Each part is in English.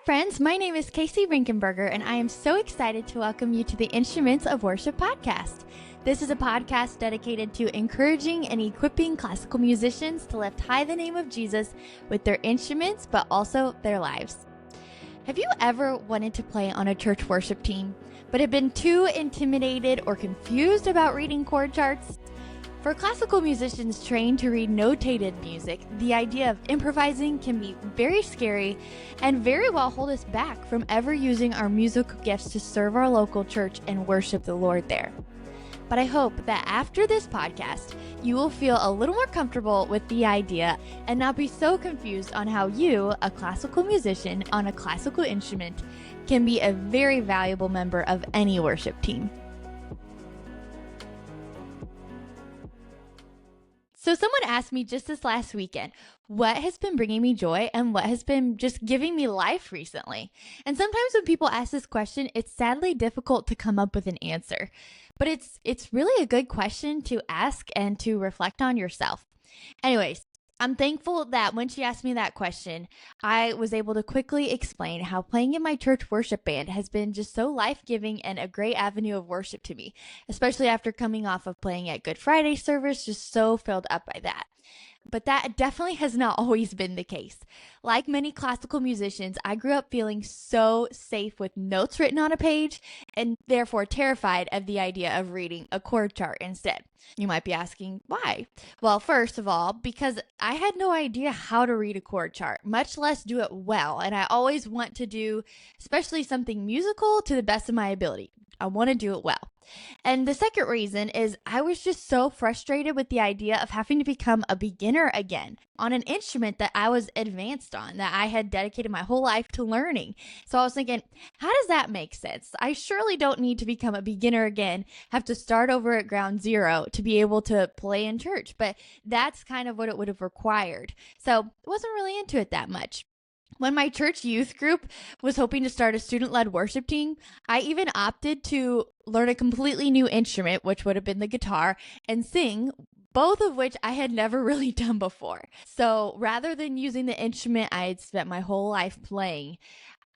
friends. My name is Casey Rinkenberger, and I am so excited to welcome you to the Instruments of Worship podcast. This is a podcast dedicated to encouraging and equipping classical musicians to lift high the name of Jesus with their instruments, but also their lives. Have you ever wanted to play on a church worship team, but have been too intimidated or confused about reading chord charts? For classical musicians trained to read notated music, the idea of improvising can be very scary and very well hold us back from ever using our musical gifts to serve our local church and worship the Lord there. But I hope that after this podcast, you will feel a little more comfortable with the idea and not be so confused on how you, a classical musician on a classical instrument, can be a very valuable member of any worship team. So someone asked me just this last weekend, what has been bringing me joy and what has been just giving me life recently? And sometimes when people ask this question, it's sadly difficult to come up with an answer. But it's really a good question to ask and to reflect on yourself. Anyways, I'm thankful that when she asked me that question, I was able to quickly explain how playing in my church worship band has been just so life-giving and a great avenue of worship to me, especially after coming off of playing at Good Friday service, just so filled up by that. But that definitely has not always been the case. Like many classical musicians, I grew up feeling so safe with notes written on a page and therefore terrified of the idea of reading a chord chart instead. You might be asking, why? Well, first of all, because I had no idea how to read a chord chart, much less do it well. And I always want to do, especially something musical, to the best of my ability. I want to do it well. And the second reason is I was just so frustrated with the idea of having to become a beginner again on an instrument that I was advanced on, that I had dedicated my whole life to learning. So I was thinking, how does that make sense? I surely don't need to become a beginner again, have to start over at ground zero to be able to play in church. But that's kind of what it would have required. So I wasn't really into it that much. When my church youth group was hoping to start a student-led worship team, I even opted to learn a completely new instrument, which would have been the guitar, and sing, both of which I had never really done before. So rather than using the instrument I had spent my whole life playing,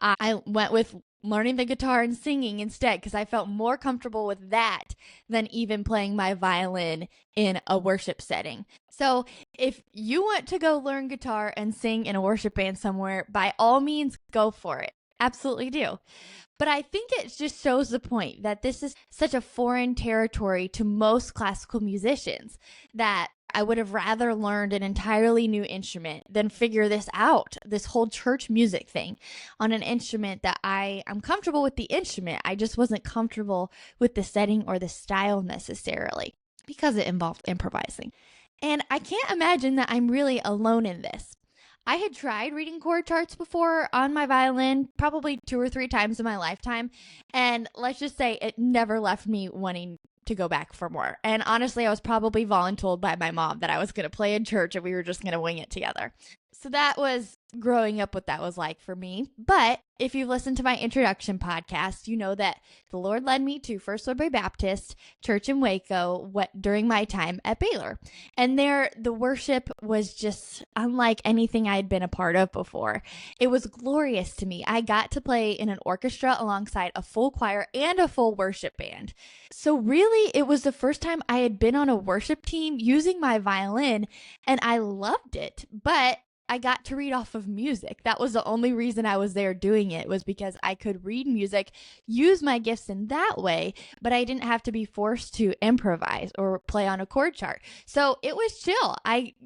I went with learning the guitar and singing instead because I felt more comfortable with that than even playing my violin in a worship setting. So if you want to go learn guitar and sing in a worship band somewhere, by all means, go for it. Absolutely do. But I think it just shows the point that this is such a foreign territory to most classical musicians that I would have rather learned an entirely new instrument than figure this out, this whole church music thing on an instrument that I'm comfortable with the instrument. I just wasn't comfortable with the setting or the style necessarily because it involved improvising. And I can't imagine that I'm really alone in this. I had tried reading chord charts before on my violin, probably 2 or 3 times in my lifetime. And let's just say it never left me wanting to go back for more. And honestly, I was probably voluntold by my mom that I was going to play in church and we were just going to wing it together. So that was growing up what that was like for me. But if you've listened to my introduction podcast, you know that the Lord led me to First Woodbury Baptist Church in Waco during my time at Baylor. And there, the worship was just unlike anything I had been a part of before. It was glorious to me. I got to play in an orchestra alongside a full choir and a full worship band. So really, it was the first time I had been on a worship team using my violin, and I loved it. But I got to read off of music. That was the only reason I was there doing it, was because I could read music, use my gifts in that way, but I didn't have to be forced to improvise or play on a chord chart. So it was chill.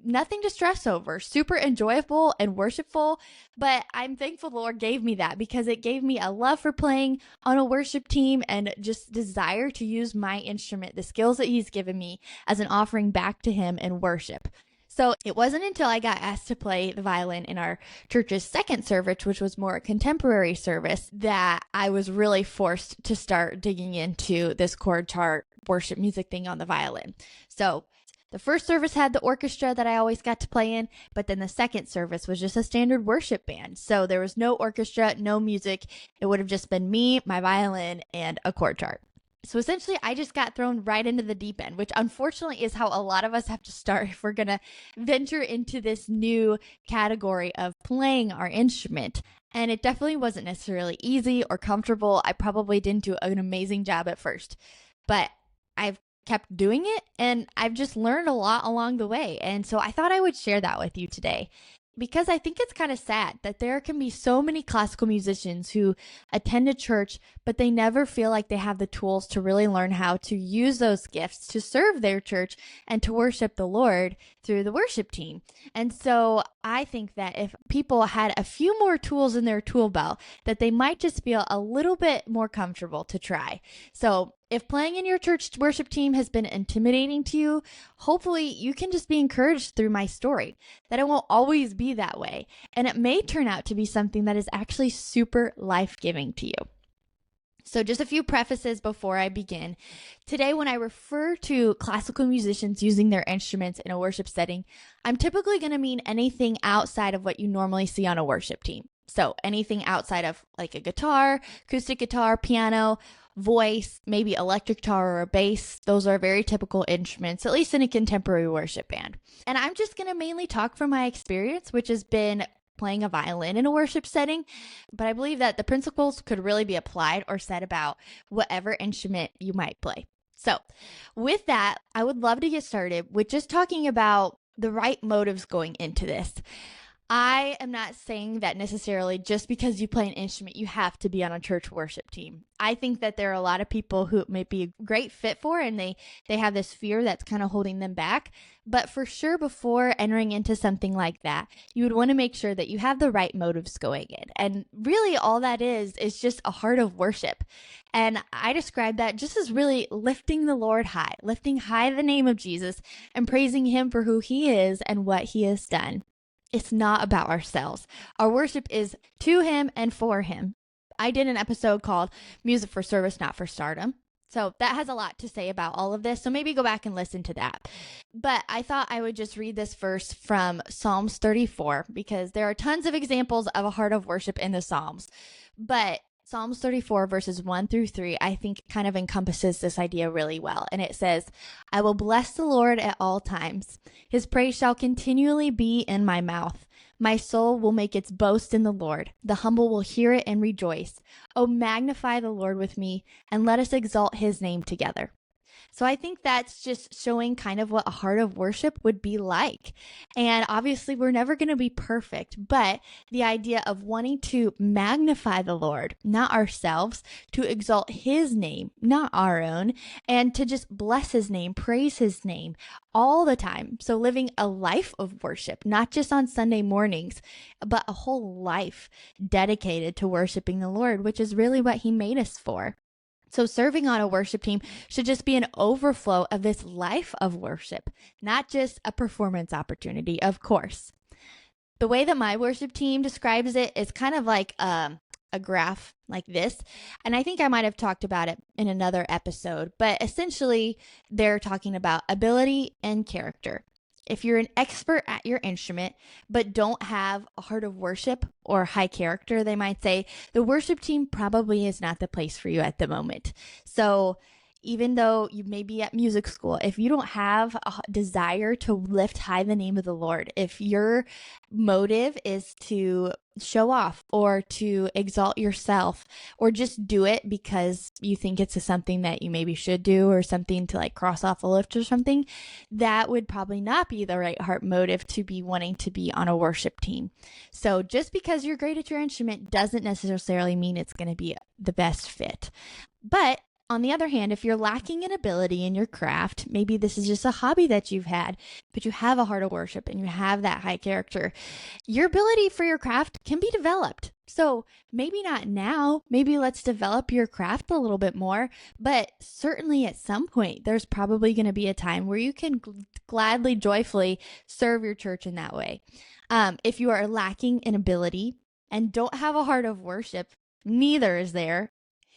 Nothing to stress over, super enjoyable and worshipful, but I'm thankful the Lord gave me that because it gave me a love for playing on a worship team and just desire to use my instrument, the skills that He's given me, as an offering back to Him in worship. So it wasn't until I got asked to play the violin in our church's second service, which was more a contemporary service, that I was really forced to start digging into this chord chart worship music thing on the violin. So the first service had the orchestra that I always got to play in, but then the second service was just a standard worship band. So there was no orchestra, no music. It would have just been me, my violin, and a chord chart. So essentially, I just got thrown right into the deep end, which unfortunately is how a lot of us have to start if we're going to venture into this new category of playing our instrument. And it definitely wasn't necessarily easy or comfortable. I probably didn't do an amazing job at first, but I've kept doing it and I've just learned a lot along the way. And so I thought I would share that with you today because I think it's kind of sad that there can be so many classical musicians who attend a church, but they never feel like they have the tools to really learn how to use those gifts to serve their church and to worship the Lord through the worship team. And so I think that if people had a few more tools in their tool belt, that they might just feel a little bit more comfortable to try. So if playing in your church worship team has been intimidating to you, hopefully you can just be encouraged through my story that it won't always be that way. And it may turn out to be something that is actually super life-giving to you. So just a few prefaces before I begin. Today, when I refer to classical musicians using their instruments in a worship setting, I'm typically going to mean anything outside of what you normally see on a worship team. So anything outside of like a guitar, acoustic guitar, piano, voice, maybe electric guitar or a bass. Those are very typical instruments, at least in a contemporary worship band. And I'm just going to mainly talk from my experience, which has been playing a violin in a worship setting, but I believe that the principles could really be applied or said about whatever instrument you might play. So with that, I would love to get started with just talking about the right motives going into this. I am not saying that necessarily just because you play an instrument, you have to be on a church worship team. I think that there are a lot of people who it may be a great fit for, and they have this fear that's kind of holding them back. But for sure, before entering into something like that, you would want to make sure that you have the right motives going in. And really all that is just a heart of worship. And I describe that just as really lifting the Lord high, lifting high the name of Jesus and praising him for who he is and what he has done. It's not about ourselves. Our worship is to him and for him. I did an episode called Music for Service, Not for Stardom. So that has a lot to say about all of this. So maybe go back and listen to that. But I thought I would just read this verse from Psalms 34 because there are tons of examples of a heart of worship in the Psalms. But Psalms 34 verses 1 through 3, I think kind of encompasses this idea really well. And it says, I will bless the Lord at all times. His praise shall continually be in my mouth. My soul will make its boast in the Lord. The humble will hear it and rejoice. Oh, magnify the Lord with me, and let us exalt his name together. So I think that's just showing kind of what a heart of worship would be like. And obviously we're never going to be perfect, but the idea of wanting to magnify the Lord, not ourselves, to exalt his name, not our own, and to just bless his name, praise his name all the time. So living a life of worship, not just on Sunday mornings, but a whole life dedicated to worshiping the Lord, which is really what he made us for. So serving on a worship team should just be an overflow of this life of worship, not just a performance opportunity, of course. The way that my worship team describes it is kind of like a graph like this. And I think I might have talked about it in another episode, but essentially they're talking about ability and character. If you're an expert at your instrument, but don't have a heart of worship or high character, they might say, the worship team probably is not the place for you at the moment. So even though you may be at music school, if you don't have a desire to lift high the name of the Lord, if your motive is to show off or to exalt yourself or just do it because you think it's something that you maybe should do or something to like cross off a list or something, that would probably not be the right heart motive to be wanting to be on a worship team. So just because you're great at your instrument doesn't necessarily mean it's going to be the best fit. But on the other hand, if you're lacking in ability in your craft, maybe this is just a hobby that you've had, but you have a heart of worship and you have that high character, your ability for your craft can be developed. So maybe not now, maybe let's develop your craft a little bit more, but certainly at some point, there's probably going to be a time where you can gladly, joyfully serve your church in that way. If you are lacking in ability and don't have a heart of worship, neither is there.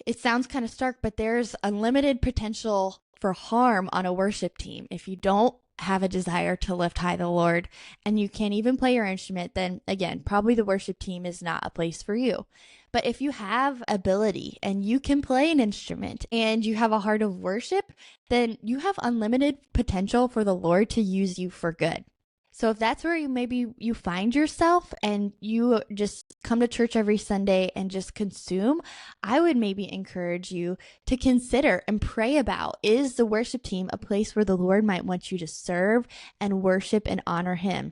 It sounds kind of stark, but there's unlimited potential for harm on a worship team if you don't have a desire to lift high the Lord and you can't even play your instrument, then again, probably the worship team is not a place for you. But if you have ability and you can play an instrument and you have a heart of worship, then you have unlimited potential for the Lord to use you for good. So if that's where you find yourself and you just come to church every Sunday and just consume, I would maybe encourage you to consider and pray about, is the worship team a place where the Lord might want you to serve and worship and honor him?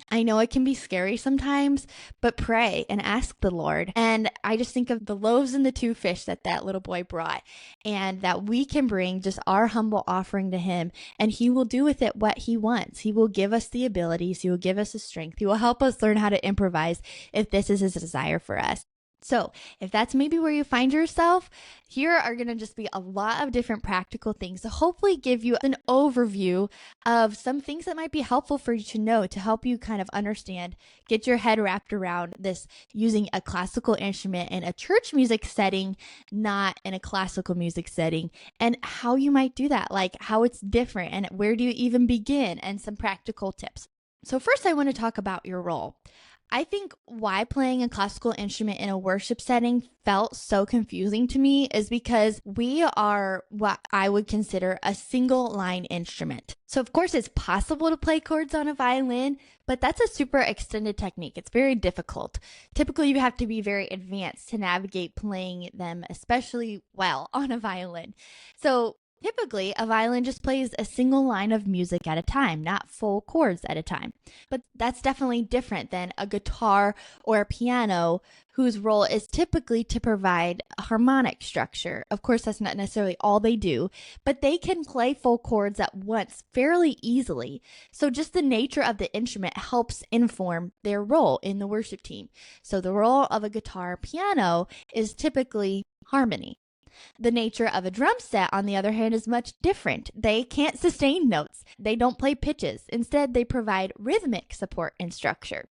I know it can be scary sometimes, but pray and ask the Lord. And I just think of the loaves and the 2 fish that little boy brought, and that we can bring just our humble offering to him, and he will do with it what he wants. He will give us the abilities. He will give us the strength. He will help us learn how to improvise if this is his desire for us. So if that's maybe where you find yourself, here are going to just be a lot of different practical things to hopefully give you an overview of some things that might be helpful for you to know, to help you kind of understand, get your head wrapped around this using a classical instrument in a church music setting, not in a classical music setting, and how you might do that, like how it's different and where do you even begin, and some practical tips. So first I want to talk about your role. I think why playing a classical instrument in a worship setting felt so confusing to me is because we are what I would consider a single line instrument. So of course it's possible to play chords on a violin, but that's a super extended technique. It's very difficult. Typically you have to be very advanced to navigate playing them especially well on a violin. So typically, a violin just plays a single line of music at a time, not full chords at a time. But that's definitely different than a guitar or a piano, whose role is typically to provide a harmonic structure. Of course, that's not necessarily all they do, but they can play full chords at once fairly easily. So just the nature of the instrument helps inform their role in the worship team. So the role of a guitar or piano is typically harmony. The nature of a drum set, on the other hand, is much different. They can't sustain notes. They don't play pitches. Instead, they provide rhythmic support and structure.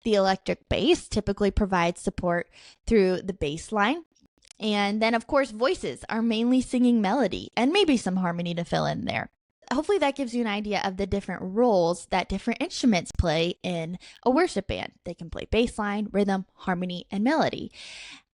The electric bass typically provides support through the bass line. And then, of course, voices are mainly singing melody and maybe some harmony to fill in there. Hopefully that gives you an idea of the different roles that different instruments play in a worship band. They can play bass line, rhythm, harmony, and melody.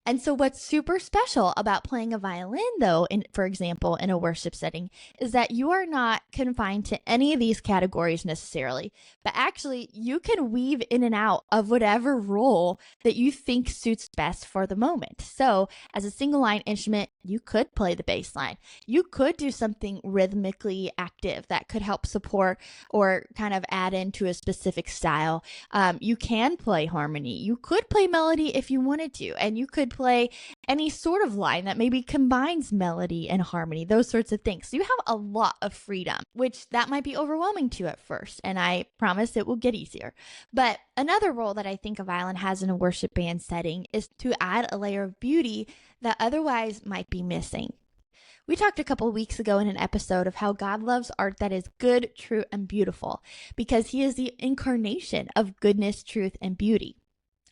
And so what's super special about playing a violin, though, for example, in a worship setting, is that you are not confined to any of these categories necessarily, but actually you can weave in and out of whatever role that you think suits best for the moment. So as a single line instrument, you could play the bass line. You could do something rhythmically active that could help support or kind of add into a specific style. You can play harmony. You could play melody if you wanted to, and you could play any sort of line that maybe combines melody and harmony, those sorts of things. So you have a lot of freedom, which that might be overwhelming to you at first, and I promise it will get easier. But another role that I think a violin has in a worship band setting is to add a layer of beauty that otherwise might be missing. We talked a couple of weeks ago in an episode of how God loves art that is good, true, and beautiful, because he is the incarnation of goodness, truth, and beauty.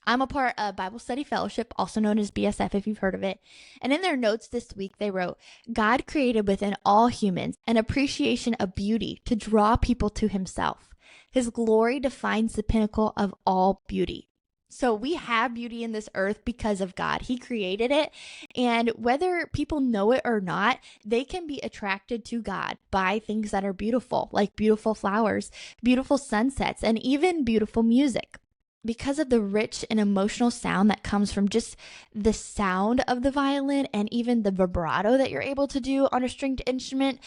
I'm a part of Bible Study Fellowship, also known as BSF if you've heard of it. And in their notes this week, they wrote, God created within all humans an appreciation of beauty to draw people to himself. His glory defines the pinnacle of all beauty. So we have beauty in this earth because of God. He created it. And whether people know it or not, they can be attracted to God by things that are beautiful, like beautiful flowers, beautiful sunsets, and even beautiful music. Because of the rich and emotional sound that comes from just the sound of the violin and even the vibrato that you're able to do on a stringed instrument,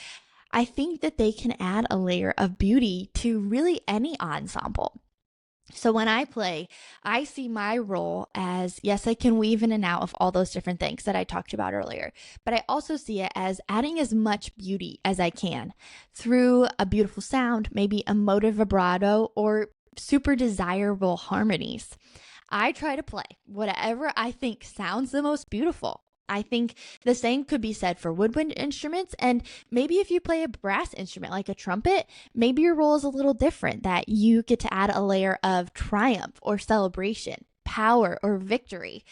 I think that they can add a layer of beauty to really any ensemble. So when I play, I see my role as, yes, I can weave in and out of all those different things that I talked about earlier, but I also see it as adding as much beauty as I can through a beautiful sound, maybe emotive vibrato, or super desirable harmonies. I try to play whatever I think sounds the most beautiful. I think the same could be said for woodwind instruments, and maybe if you play a brass instrument like a trumpet, maybe your role is a little different, that you get to add a layer of triumph or celebration, power or victory.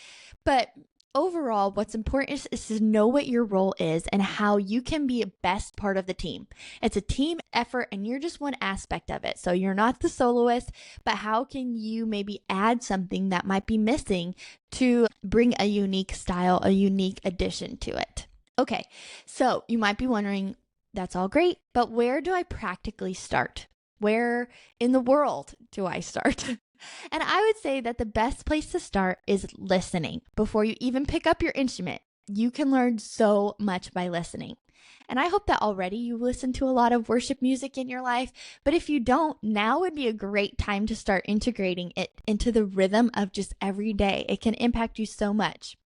But Overall, what's important is to know what your role is and how you can be a best part of the team. It's a team effort and you're just one aspect of it. So you're not the soloist, but how can you maybe add something that might be missing to bring a unique style, a unique addition to it? Okay, so you might be wondering, that's all great, but where do I practically start? Where in the world do I start? And I would say that the best place to start is listening before you even pick up your instrument. You can learn so much by listening. And I hope that already you listen to a lot of worship music in your life. But if you don't, now would be a great time to start integrating it into the rhythm of just every day. It can impact you so much.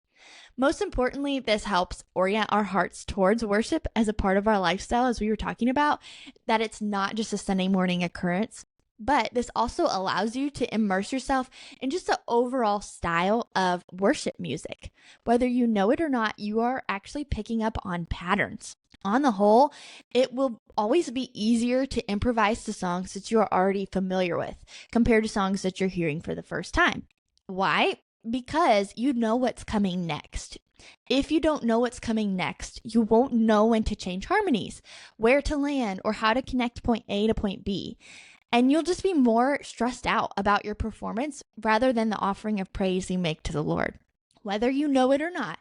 Most importantly, this helps orient our hearts towards worship as a part of our lifestyle, as we were talking about, that it's not just a Sunday morning occurrence. But this also allows you to immerse yourself in just the overall style of worship music. Whether you know it or not, you are actually picking up on patterns. On the whole, it will always be easier to improvise to songs that you are already familiar with compared to songs that you're hearing for the first time. Why? Because you know what's coming next. If you don't know what's coming next, you won't know when to change harmonies, where to land, or how to connect point A to point B. And you'll just be more stressed out about your performance rather than the offering of praise you make to the Lord. Whether you know it or not,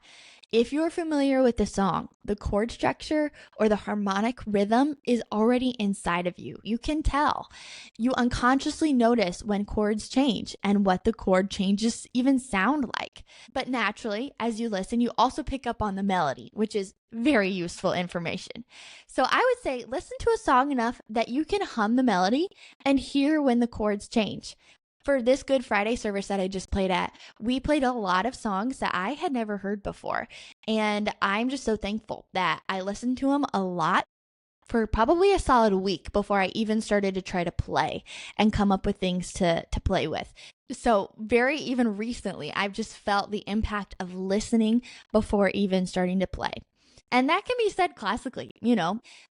if you're familiar with the song, the chord structure or the harmonic rhythm is already inside of you. You can tell. You unconsciously notice when chords change and what the chord changes even sound like. But naturally, as you listen, you also pick up on the melody, which is very useful information. So I would say listen to a song enough that you can hum the melody and hear when the chords change. For this Good Friday service that I just played at, we played a lot of songs that I had never heard before. And I'm just so thankful that I listened to them a lot for probably a solid week before I even started to try to play and come up with things to play with. So very even recently, I've just felt the impact of listening before even starting to play. And that can be said classically,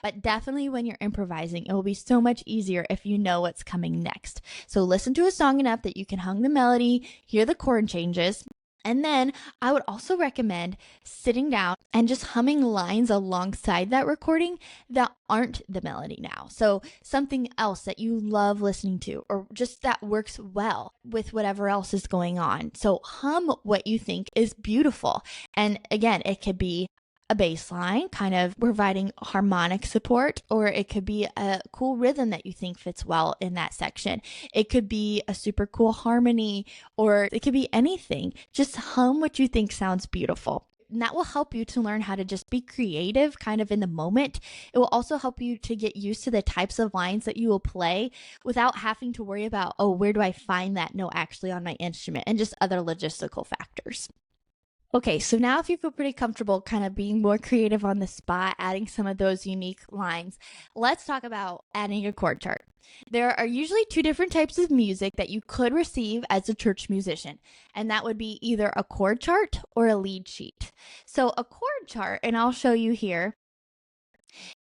but definitely when you're improvising, it will be so much easier if you know what's coming next. So listen to a song enough that you can hum the melody, hear the chord changes. And then I would also recommend sitting down and just humming lines alongside that recording that aren't the melody now. So something else that you love listening to, or just that works well with whatever else is going on. So hum what you think is beautiful. And again, it could be a bass line, kind of providing harmonic support, or it could be a cool rhythm that you think fits well in that section. It could be a super cool harmony, or it could be anything. Just hum what you think sounds beautiful. And that will help you to learn how to just be creative kind of in the moment. It will also help you to get used to the types of lines that you will play without having to worry about, oh, where do I find that note actually on my instrument, and just other logistical factors. Okay, so now if you feel pretty comfortable kind of being more creative on the spot, adding some of those unique lines, let's talk about adding a chord chart. There are usually two different types of music that you could receive as a church musician, and that would be either a chord chart or a lead sheet. So a chord chart, and I'll show you here,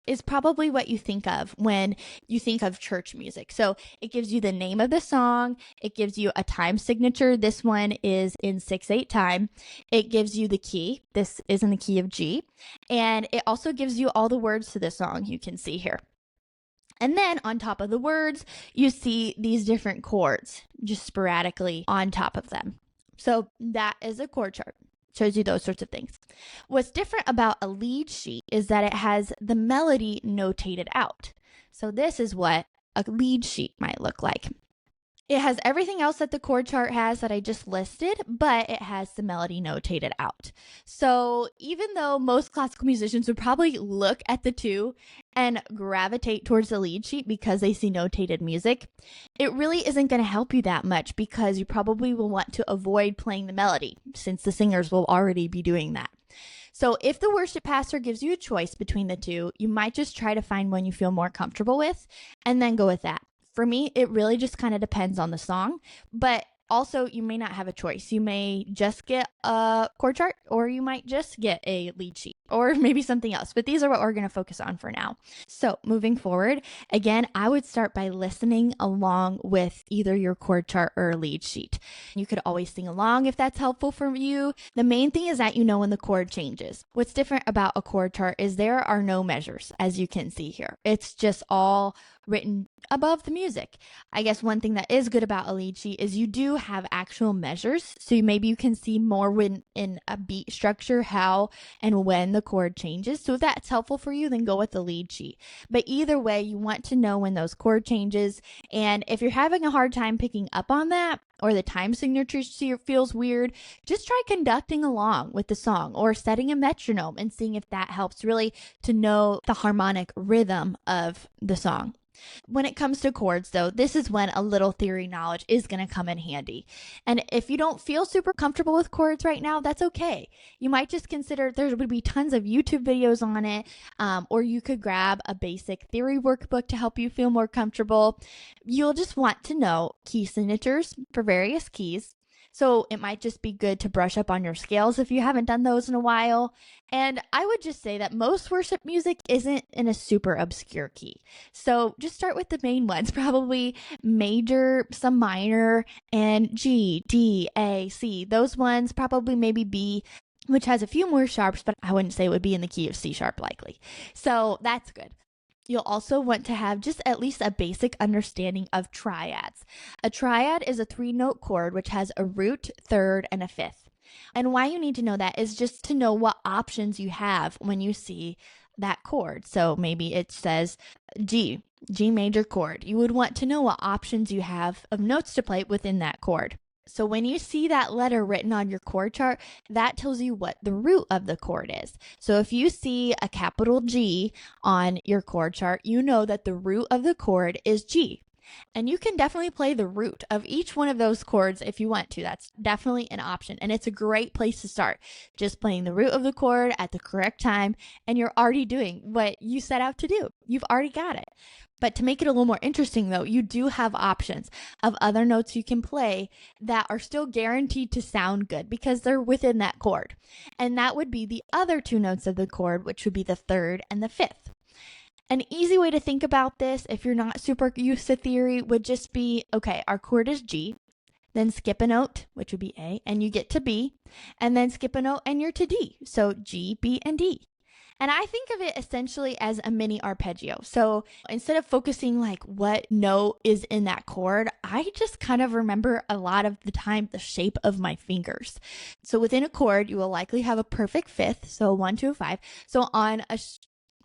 is probably what you think of when you think of church music. So it gives you the name of the song. It gives you a time signature. This one is in 6/8 time. It gives you the key. This is in the key of G. And it also gives you all the words to the song you can see here. And then on top of the words, you see these different chords just sporadically on top of them. So that is a chord chart. Shows you those sorts of things. What's different about a lead sheet is that it has the melody notated out. So this is what a lead sheet might look like. It has everything else that the chord chart has that I just listed, but it has the melody notated out. So even though most classical musicians would probably look at the two and gravitate towards the lead sheet because they see notated music, it really isn't going to help you that much because you probably will want to avoid playing the melody since the singers will already be doing that. So if the worship pastor gives you a choice between the two, you might just try to find one you feel more comfortable with and then go with that. For me, it really just kind of depends on the song, but Also, you may not have a choice. You may just get a chord chart, or you might just get a lead sheet, or maybe something else. But these are what we're going to focus on for now. So moving forward, again, I would start by listening along with either your chord chart or lead sheet. You could always sing along if that's helpful for you. The main thing is that you know when the chord changes. What's different about a chord chart is there are no measures, as you can see here. It's just all written above the music. I guess one thing that is good about a lead sheet is you do have actual measures. So maybe you can see more when in a beat structure how and when the chord changes. So if that's helpful for you, then go with the lead sheet. But either way, you want to know when those chord changes. And if you're having a hard time picking up on that, or the time signature feels weird, just try conducting along with the song or setting a metronome and seeing if that helps really to know the harmonic rhythm of the song. When it comes to chords, though, this is when a little theory knowledge is going to come in handy. And if you don't feel super comfortable with chords right now, that's okay. You might just consider there would be tons of YouTube videos on it, or you could grab a basic theory workbook to help you feel more comfortable. You'll just want to know key signatures for various keys. So it might just be good to brush up on your scales if you haven't done those in a while. And I would just say that most worship music isn't in a super obscure key. So just start with the main ones, probably major, some minor, and G, D, A, C. Those ones, probably maybe B, which has a few more sharps, but I wouldn't say it would be in the key of C sharp likely. So that's good. You'll also want to have just at least a basic understanding of triads. A triad is a 3-note chord which has a root, third, and a fifth. And why you need to know that is just to know what options you have when you see that chord. So maybe it says G major chord. You would want to know what options you have of notes to play within that chord. So when you see that letter written on your chord chart, that tells you what the root of the chord is. So if you see a capital G on your chord chart, you know that the root of the chord is G. And you can definitely play the root of each one of those chords if you want to. That's definitely an option. And it's a great place to start. Just playing the root of the chord at the correct time, and you're already doing what you set out to do. You've already got it. But to make it a little more interesting, though, you do have options of other notes you can play that are still guaranteed to sound good because they're within that chord. And that would be the other 2 notes of the chord, which would be the third and the fifth. An easy way to think about this, if you're not super used to theory, would just be, okay, our chord is G, then skip a note, which would be A, and you get to B, and then skip a note and you're to D. So G, B, and D. And I think of it essentially as a mini arpeggio. So instead of focusing like what note is in that chord, I just kind of remember a lot of the time the shape of my fingers. So within a chord, you will likely have a perfect fifth. So 1, 2, 5. So on a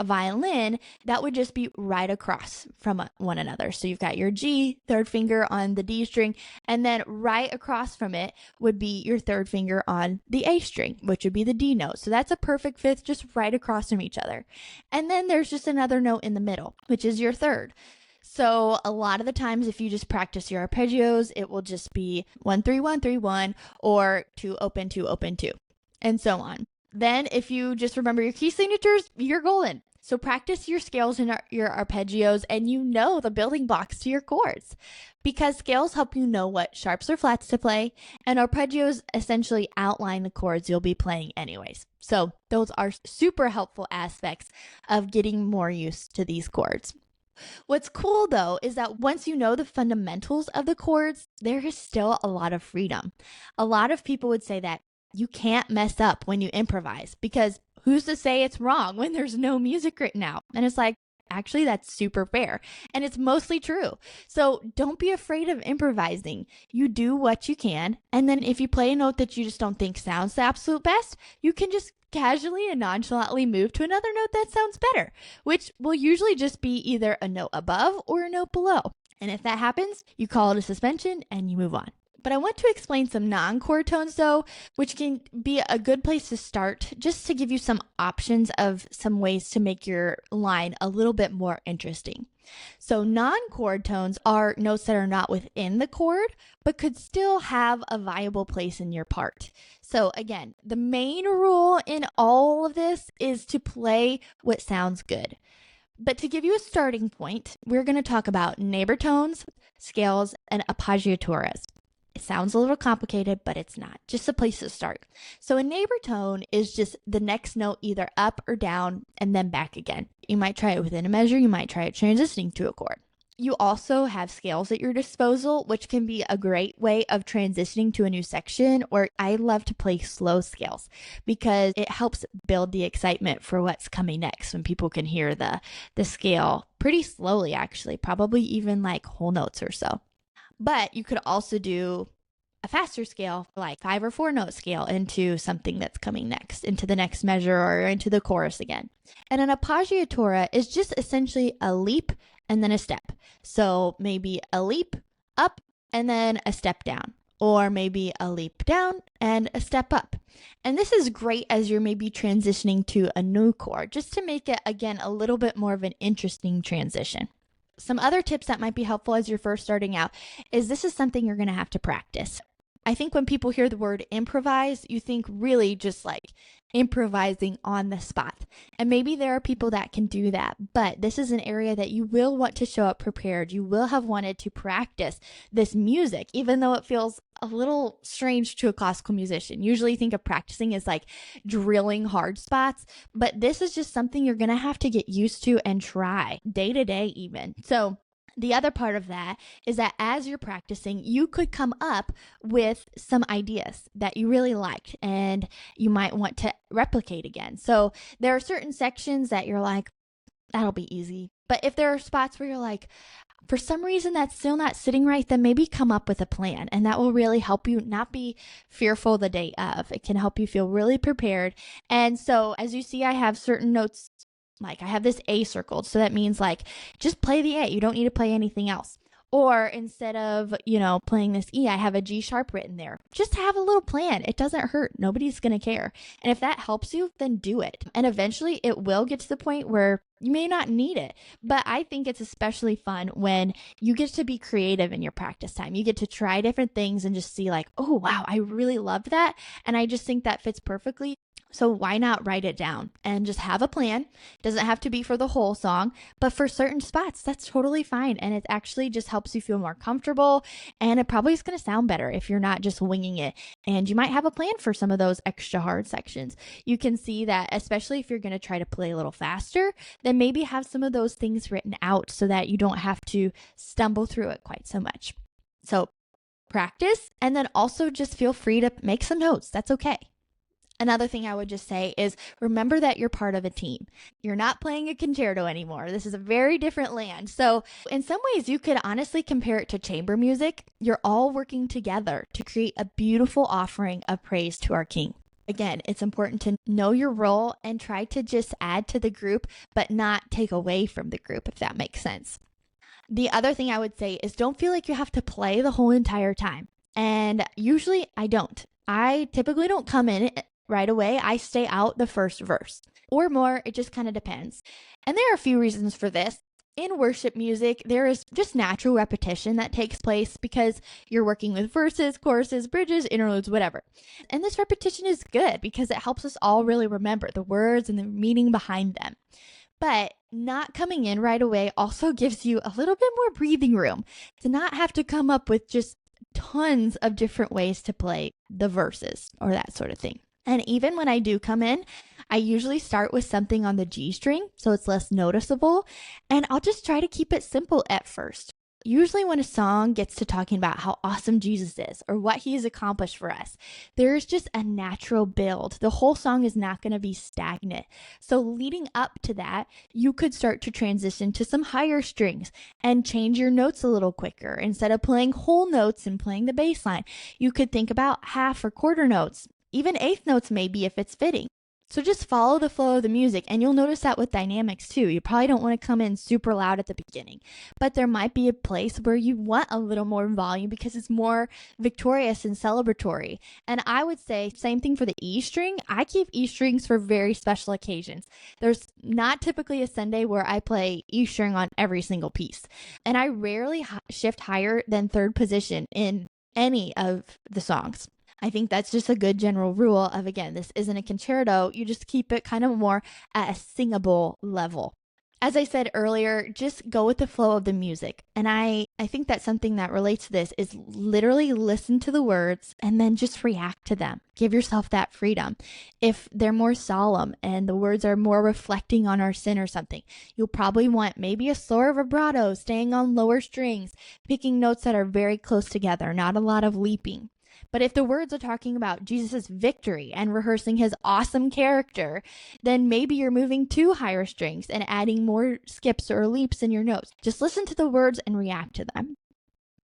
violin, that would just be right across from one another. So you've got your G, third finger on the D string, and then right across from it would be your third finger on the A string, which would be the D note. So that's a perfect fifth just right across from each other. And then there's just another note in the middle, which is your third. So a lot of the times, if you just practice your arpeggios, it will just be 1, 3, 1, 3, 1, or 2, open, 2, open, 2, and so on. Then if you just remember your key signatures, you're golden. So practice your scales and your arpeggios, and you know the building blocks to your chords, because scales help you know what sharps or flats to play, and arpeggios essentially outline the chords you'll be playing anyways. So those are super helpful aspects of getting more used to these chords. What's cool though is that once you know the fundamentals of the chords, there is still a lot of freedom. A lot of people would say that you can't mess up when you improvise because who's to say it's wrong when there's no music written out? And it's like, actually, that's super fair. And it's mostly true. So don't be afraid of improvising. You do what you can. And then if you play a note that you just don't think sounds the absolute best, you can just casually and nonchalantly move to another note that sounds better, which will usually just be either a note above or a note below. And if that happens, you call it a suspension and you move on. But I want to explain some non-chord tones though, which can be a good place to start just to give you some options of some ways to make your line a little bit more interesting. So non-chord tones are notes that are not within the chord, but could still have a viable place in your part. So again, the main rule in all of this is to play what sounds good. But to give you a starting point, we're going to talk about neighbor tones, scales, and appoggiaturas. It sounds a little complicated, but it's not. Just a place to start. So a neighbor tone is just the next note either up or down and then back again. You might try it within a measure. You might try it transitioning to a chord. You also have scales at your disposal, which can be a great way of transitioning to a new section, or I love to play slow scales because it helps build the excitement for what's coming next when people can hear the scale pretty slowly, actually, probably even like whole notes or so. But you could also do a faster scale, like 5 or 4 note scale into something that's coming next, into the next measure or into the chorus again. And an appoggiatura is just essentially a leap and then a step. So maybe a leap up and then a step down, or maybe a leap down and a step up. And this is great as you're maybe transitioning to a new chord, just to make it, again, a little bit more of an interesting transition. Some other tips that might be helpful as you're first starting out is this is something you're going to have to practice. I think when people hear the word improvise, you think really just like improvising on the spot. And maybe there are people that can do that, but this is an area that you will want to show up prepared. You will have wanted to practice this music, even though it feels a little strange to a classical musician. Usually think of practicing as like drilling hard spots, but this is just something you're going to have to get used to and try day to day even. So the other part of that is that as you're practicing, you could come up with some ideas that you really liked and you might want to replicate again. So there are certain sections that you're like, that'll be easy. But if there are spots where you're like, for some reason that's still not sitting right, then maybe come up with a plan. And that will really help you not be fearful the day of. It can help you feel really prepared. And so as you see, I have certain notes. Like I have this A circled, so that means like just play the A. You don't need to play anything else. Or instead of, playing this E, I have a G sharp written there. Just have a little plan. It doesn't hurt. Nobody's going to care. And if that helps you, then do it. And eventually it will get to the point where you may not need it. But I think it's especially fun when you get to be creative in your practice time. You get to try different things and just see like, oh, wow, I really loved that. And I just think that fits perfectly. So why not write it down and just have a plan? It doesn't have to be for the whole song, but for certain spots, that's totally fine. And it actually just helps you feel more comfortable. And it probably is going to sound better if you're not just winging it. And you might have a plan for some of those extra hard sections. You can see that, especially if you're going to try to play a little faster, then maybe have some of those things written out so that you don't have to stumble through it quite so much. So practice, and then also just feel free to make some notes. That's okay. Another thing I would just say is remember that you're part of a team. You're not playing a concerto anymore. This is a very different land. So in some ways, you could honestly compare it to chamber music. You're all working together to create a beautiful offering of praise to our King. Again, it's important to know your role and try to just add to the group, but not take away from the group, if that makes sense. The other thing I would say is don't feel like you have to play the whole entire time. And usually I don't. I typically don't come in right away. I stay out the first verse or more. It just kind of depends. And there are a few reasons for this. In worship music, there is just natural repetition that takes place because you're working with verses, choruses, bridges, interludes, whatever. And this repetition is good because it helps us all really remember the words and the meaning behind them. But not coming in right away also gives you a little bit more breathing room to not have to come up with just tons of different ways to play the verses or that sort of thing. And even when I do come in, I usually start with something on the G string, so it's less noticeable, and I'll just try to keep it simple at first. Usually when a song gets to talking about how awesome Jesus is or what he has accomplished for us, there's just a natural build. The whole song is not going to be stagnant. So leading up to that, you could start to transition to some higher strings and change your notes a little quicker. Instead of playing whole notes and playing the bass line, you could think about half or quarter notes. Even eighth notes maybe if it's fitting. So just follow the flow of the music, and you'll notice that with dynamics too. You probably don't want to come in super loud at the beginning, but there might be a place where you want a little more volume because it's more victorious and celebratory. And I would say same thing for the E string. I keep E strings for very special occasions. There's not typically a Sunday where I play E string on every single piece. And I rarely shift higher than third position in any of the songs. I think that's just a good general rule of, again, this isn't a concerto. You just keep it kind of more at a singable level. As I said earlier, just go with the flow of the music. And I think that something that relates to this is literally listen to the words and then just react to them. Give yourself that freedom. If they're more solemn and the words are more reflecting on our sin or something, you'll probably want maybe a slower vibrato, staying on lower strings, picking notes that are very close together, not a lot of leaping. But if the words are talking about Jesus' victory and rehearsing his awesome character, then maybe you're moving to higher strings and adding more skips or leaps in your notes. Just listen to the words and react to them.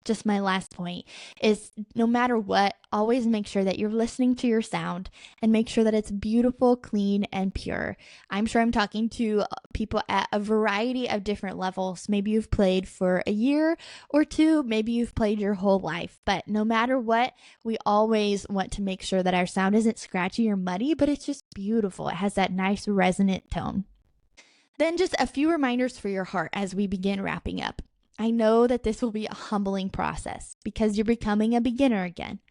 Just my last point is no matter what, always make sure that you're listening to your sound and make sure that it's beautiful, clean, and pure. I'm sure I'm talking to people at a variety of different levels. Maybe you've played for a year or two, maybe you've played your whole life, but no matter what, we always want to make sure that our sound isn't scratchy or muddy, but it's just beautiful. It has that nice resonant tone. Then just a few reminders for your heart as we begin wrapping up. I know that this will be a humbling process because you're becoming a beginner again.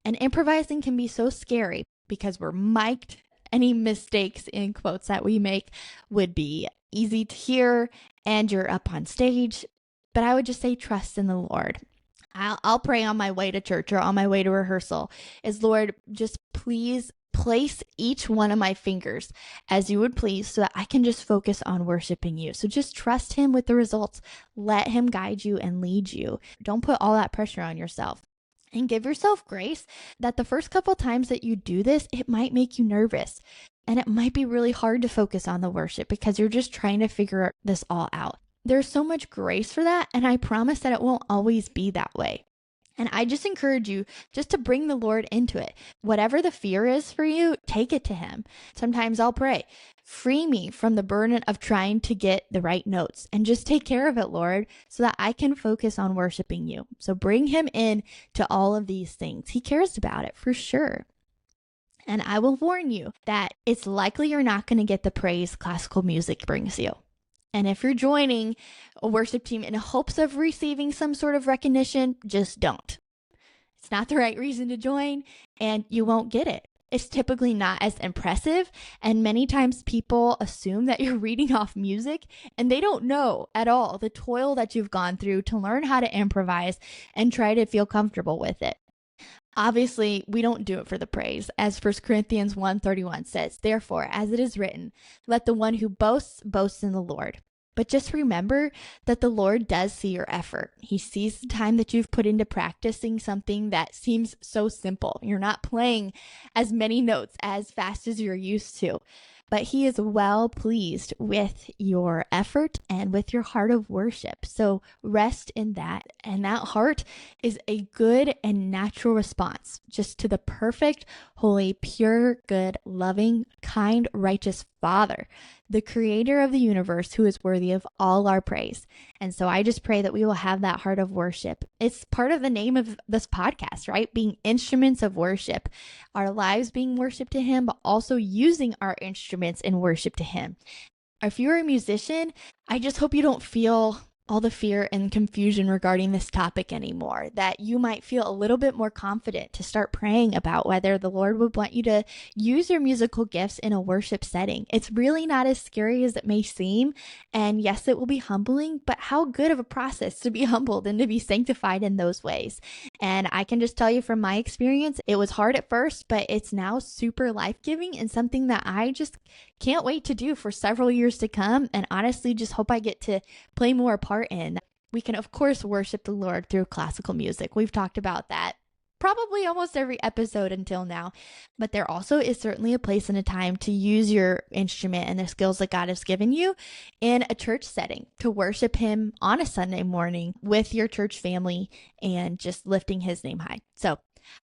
And improvising can be so scary because we're mic'd. Any mistakes in quotes that we make would be easy to hear and you're up on stage. But I would just say trust in the Lord. I'll pray on my way to church or on my way to rehearsal is, Lord, just please place each one of my fingers as you would please so that I can just focus on worshiping you. So just trust him with the results. Let him guide you and lead you. Don't put all that pressure on yourself. And give yourself grace that the first couple times that you do this, it might make you nervous. And it might be really hard to focus on the worship because you're just trying to figure this all out. There's so much grace for that, and I promise that it won't always be that way. And I just encourage you just to bring the Lord into it. Whatever the fear is for you, take it to him. Sometimes I'll pray, free me from the burden of trying to get the right notes and just take care of it, Lord, so that I can focus on worshiping you. So bring him in to all of these things. He cares about it for sure. And I will warn you that it's likely you're not going to get the praise classical music brings you. And if you're joining a worship team in hopes of receiving some sort of recognition, just don't. It's not the right reason to join, and you won't get it. It's typically not as impressive, and many times people assume that you're reading off music, and they don't know at all the toil that you've gone through to learn how to improvise and try to feel comfortable with it. Obviously, we don't do it for the praise. As 1 Corinthians 1:31 says, therefore, as it is written, let the one who boasts, boast in the Lord. But just remember that the Lord does see your effort. He sees the time that you've put into practicing something that seems so simple. You're not playing as many notes as fast as you're used to. But he is well pleased with your effort and with your heart of worship. So rest in that. And that heart is a good and natural response just to the perfect, holy, pure, good, loving, kind, righteous Father, the creator of the universe, who is worthy of all our praise. And so I just pray that we will have that heart of worship. It's part of the name of this podcast, right? Being instruments of worship, our lives being worship to him, but also using our instruments in worship to him. If you're a musician, I just hope you don't feel all the fear and confusion regarding this topic anymore, that you might feel a little bit more confident to start praying about whether the Lord would want you to use your musical gifts in a worship setting. It's really not as scary as it may seem. And yes, it will be humbling, but how good of a process to be humbled and to be sanctified in those ways. And I can just tell you from my experience, it was hard at first, but it's now super life-giving and something that I just can't wait to do for several years to come. And honestly, just hope I get to play more part in. We can, of course, worship the Lord through classical music. We've talked about that probably almost every episode until now, but there also is certainly a place and a time to use your instrument and the skills that God has given you in a church setting to worship him on a Sunday morning with your church family and just lifting his name high. So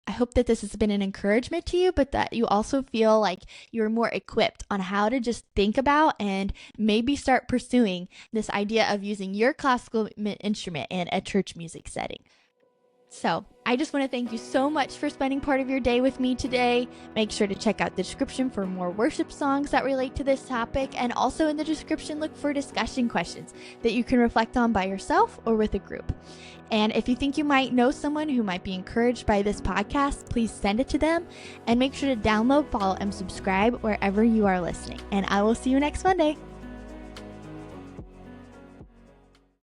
I hope that this has been an encouragement to you, but that you also feel like you're more equipped on how to just think about and maybe start pursuing this idea of using your classical instrument in a church music setting. So I just want to thank you so much for spending part of your day with me today. Make sure to check out the description for more worship songs that relate to this topic. And also in the description, look for discussion questions that you can reflect on by yourself or with a group. And if you think you might know someone who might be encouraged by this podcast, please send it to them and make sure to download, follow, and subscribe wherever you are listening. And I will see you next Monday.